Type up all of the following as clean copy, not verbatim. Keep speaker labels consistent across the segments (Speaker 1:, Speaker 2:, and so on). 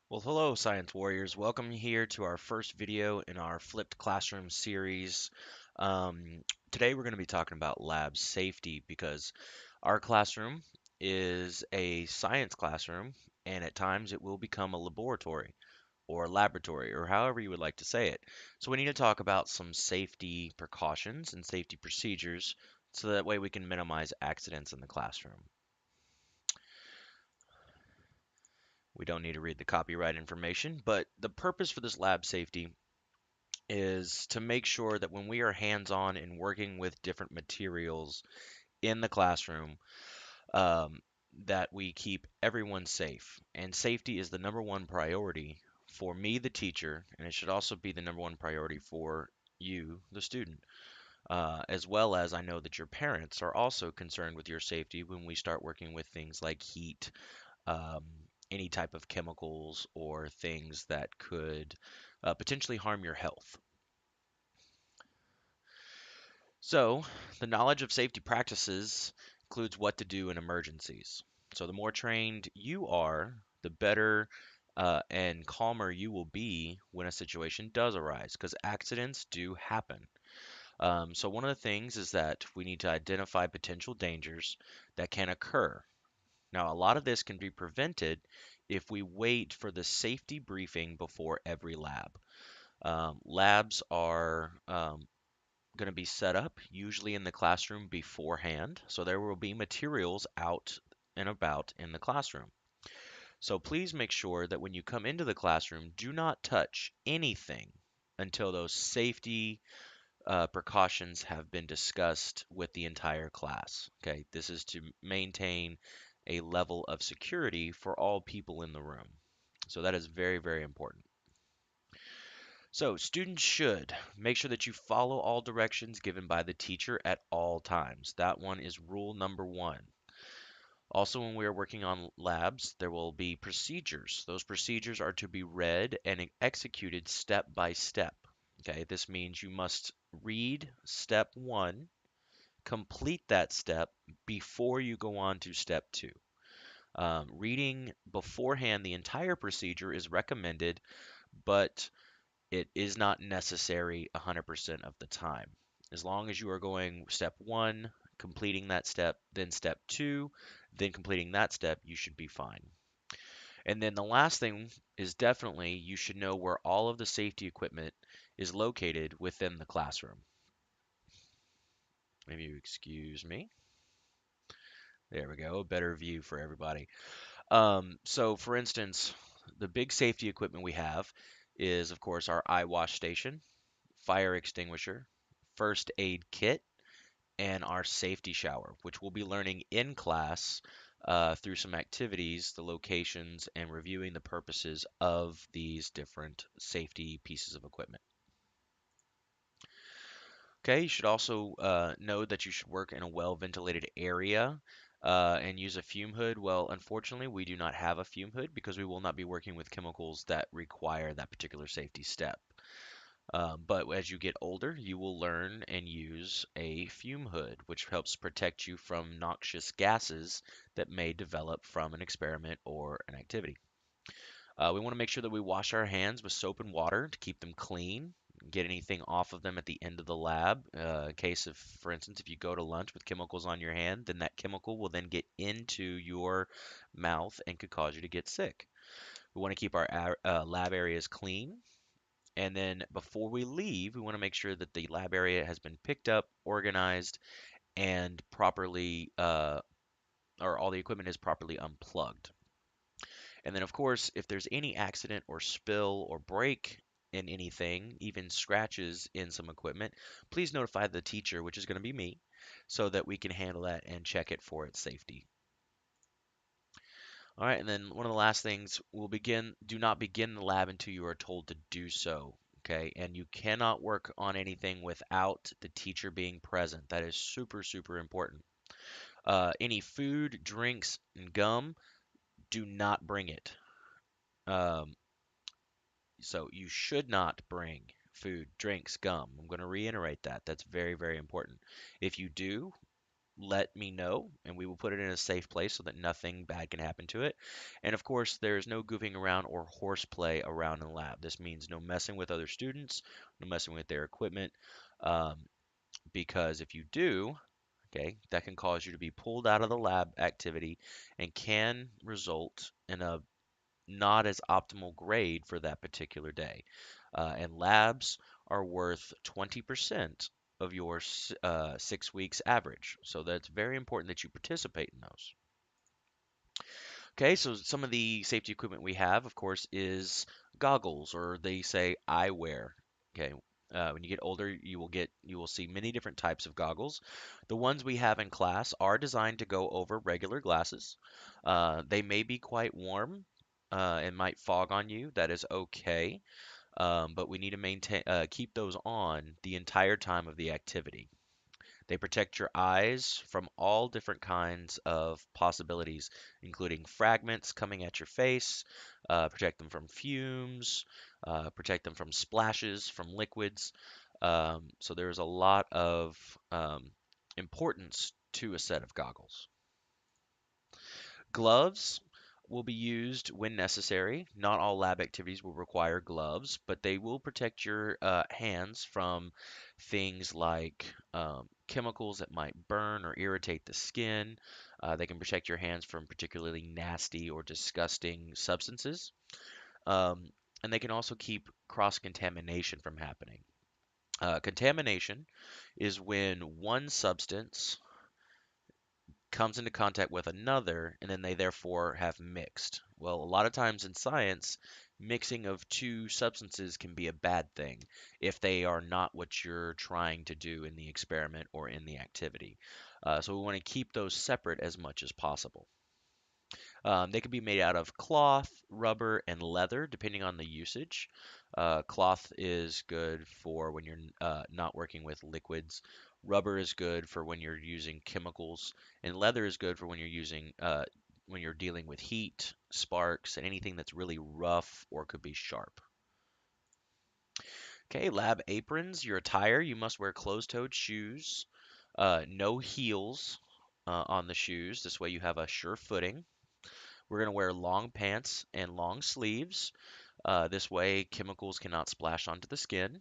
Speaker 1: Well, hello, Science Warriors. Welcome here to our first video in our Flipped Classroom series. Today we're going to be talking about lab safety because our classroom is a science classroom and at times it will become a laboratory or however you would like to say it. So we need to talk about some safety precautions and safety procedures so that way we can minimize accidents in the classroom. We don't need to read the copyright information, but the purpose for this lab safety is to make sure that when we are hands-on and working with different materials in the classroom, um, that we keep everyone safe. And safety is the number one priority for me, the teacher, and it should also be the number one priority for you, the student. As well as I know that your parents are also concerned with your safety when we start working with things like heat, um, any type of chemicals, or things that could potentially harm your health. So, the knowledge of safety practices includes what to do in emergencies. So, the more trained you are, the better and calmer you will be when a situation does arise, because accidents do happen. So, one of the things is that we need to identify potential dangers that can occur. Now, a lot of this can be prevented if we wait for the safety briefing before every lab. Labs are going to be set up usually in the classroom beforehand. So there will be materials out and about in the classroom. So please make sure that when you come into the classroom, do not touch anything until those safety precautions have been discussed with the entire class. Okay, this is to maintain a level of security for all people in the room. So that is very, very important. So, students should make sure that you follow all directions given by the teacher at all times. That one is rule number one. Also, when we are working on labs, there will be procedures. Those procedures are to be read and executed step by step. Okay, this means you must read step one, complete that step before you go on to step two. Reading beforehand the entire procedure is recommended, but it is not necessary 100% of the time. As long as you are going step one, completing that step, then step two, then completing that step, you should be fine. And then the last thing is definitely you should know where all of the safety equipment is located within the classroom. Maybe you excuse me. There we go, a better view for everybody. So for instance, the big safety equipment we have is, of course, our eye wash station, fire extinguisher, first aid kit, and our safety shower, which we'll be learning in class through some activities, the locations, and reviewing the purposes of these different safety pieces of equipment. Okay, you should also know that you should work in a well-ventilated area and use a fume hood. Well, unfortunately, we do not have a fume hood because we will not be working with chemicals that require that particular safety step. But as you get older, you will learn and use a fume hood, which helps protect you from noxious gases that may develop from an experiment or an activity. We want to make sure that we wash our hands with soap and water to keep them clean, get anything off of them at the end of the lab. In case of, for instance, if you go to lunch with chemicals on your hand, then that chemical will then get into your mouth and could cause you to get sick. We want to keep our lab areas clean. And then before we leave, we want to make sure that the lab area has been picked up, organized, and properly, or all the equipment is properly unplugged. And then, of course, if there's any accident or spill or break in anything, even scratches in some equipment, please notify the teacher, which is going to be me, so that we can handle that and check it for its safety. All right, and then one of the last things, do not begin the lab until you are told to do so. Okay, and you cannot work on anything without the teacher being present. That is super, super important. Any food, drinks, and gum, do not bring it. Um, so you should not bring food, drinks, gum. I'm going to reiterate that. That's very, very important. If you do, let me know, and we will put it in a safe place so that nothing bad can happen to it. And of course, there's no goofing around or horseplay around in the lab. This means no messing with other students, no messing with their equipment, um, because if you do, okay, that can cause you to be pulled out of the lab activity and can result in a not as optimal grade for that particular day. And labs are worth 20% of your 6 weeks average. So that's very important that you participate in those. Okay, so some of the safety equipment we have, of course, is goggles, or they say eyewear. Okay, when you get older, you will see many different types of goggles. The ones we have in class are designed to go over regular glasses. They may be quite warm and might fog on you. That is okay, but we need to keep those on the entire time of the activity. They protect your eyes from all different kinds of possibilities, including fragments coming at your face, protect them from fumes, protect them from splashes from liquids. So there's a lot of importance to a set of goggles. Gloves will be used when necessary. Not all lab activities will require gloves, but they will protect your hands from things like chemicals that might burn or irritate the skin. They can protect your hands from particularly nasty or disgusting substances. Um, and they can also keep cross contamination from happening. Contamination is when one substance comes into contact with another, and then they therefore have mixed. Well, a lot of times in science, mixing of two substances can be a bad thing if they are not what you're trying to do in the experiment or in the activity. So we want to keep those separate as much as possible. They can be made out of cloth, rubber, and leather, depending on the usage. Cloth is good for when you're not working with liquids. Rubber is good for when you're using chemicals, and leather is good for when you're dealing with heat, sparks, and anything that's really rough or could be sharp. Okay, lab aprons, your attire. You must wear closed-toed shoes, no heels on the shoes. This way you have a sure footing. We're going to wear long pants and long sleeves. This way, chemicals cannot splash onto the skin.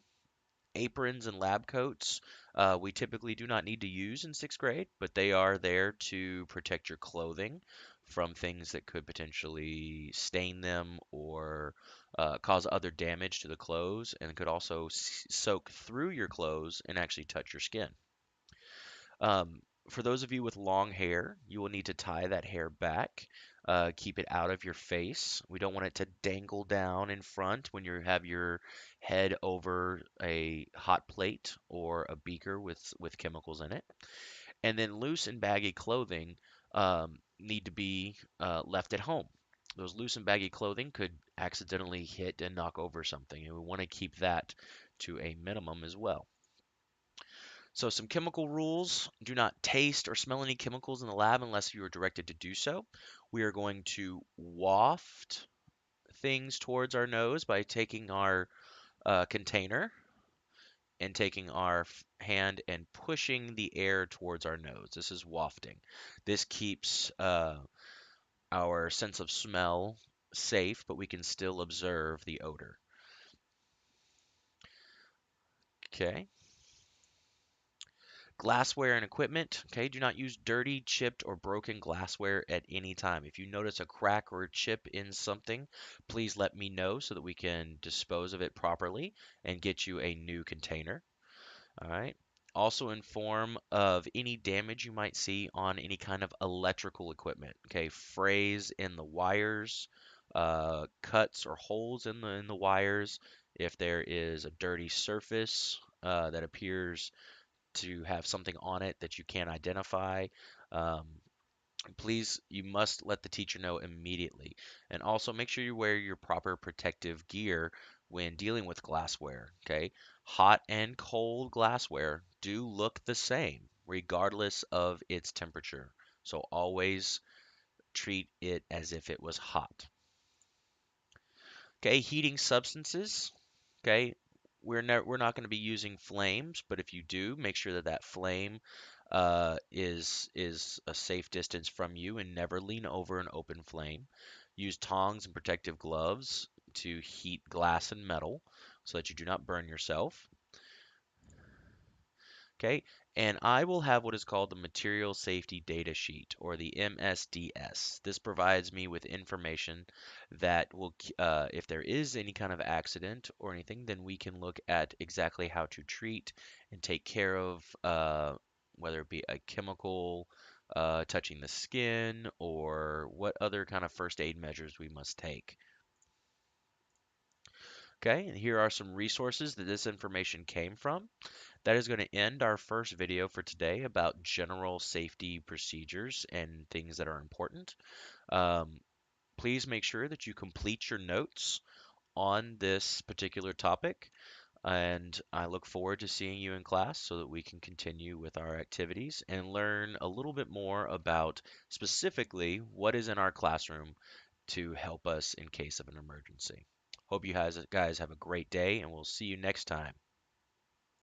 Speaker 1: Aprons and lab coats, we typically do not need to use in 6th grade, but they are there to protect your clothing from things that could potentially stain them or cause other damage to the clothes, and could also soak through your clothes and actually touch your skin. Um, for those of you with long hair, you will need to tie that hair back. Keep it out of your face. We don't want it to dangle down in front when you have your head over a hot plate or a beaker with chemicals in it. And then loose and baggy clothing need to be left at home. Those loose and baggy clothing could accidentally hit and knock over something, and we want to keep that to a minimum as well. So, some chemical rules: do not taste or smell any chemicals in the lab unless you are directed to do so. We are going to waft things towards our nose by taking our container and taking our hand and pushing the air towards our nose. This is wafting. This keeps our sense of smell safe, but we can still observe the odor. Okay. Glassware and equipment. Okay, do not use dirty, chipped, or broken glassware at any time. If you notice a crack or a chip in something, please let me know so that we can dispose of it properly and get you a new container. All right. Also inform of any damage you might see on any kind of electrical equipment. Okay, frays in the wires, cuts or holes in the wires. If there is a dirty surface that appears to have something on it that you can't identify, um, please, you must let the teacher know immediately. And also make sure you wear your proper protective gear when dealing with glassware. Okay, hot and cold glassware do look the same regardless of its temperature. So always treat it as if it was hot. Okay, heating substances. Okay, we're not going to be using flames, but if you do, make sure that that flame is a safe distance from you, and never lean over an open flame. Use tongs and protective gloves to heat glass and metal so that you do not burn yourself. Okay, and I will have what is called the Material Safety Data Sheet, or the MSDS. This provides me with information that will, if there is any kind of accident or anything, then we can look at exactly how to treat and take care of, whether it be a chemical touching the skin, or what other kind of first aid measures we must take. Okay, and here are some resources that this information came from. That is going to end our first video for today about general safety procedures and things that are important. Um, Please make sure that you complete your notes on this particular topic, and I look forward to seeing you in class so that we can continue with our activities and learn a little bit more about specifically what is in our classroom to help us in case of an emergency. Hope you guys have a great day, and we'll see you next time.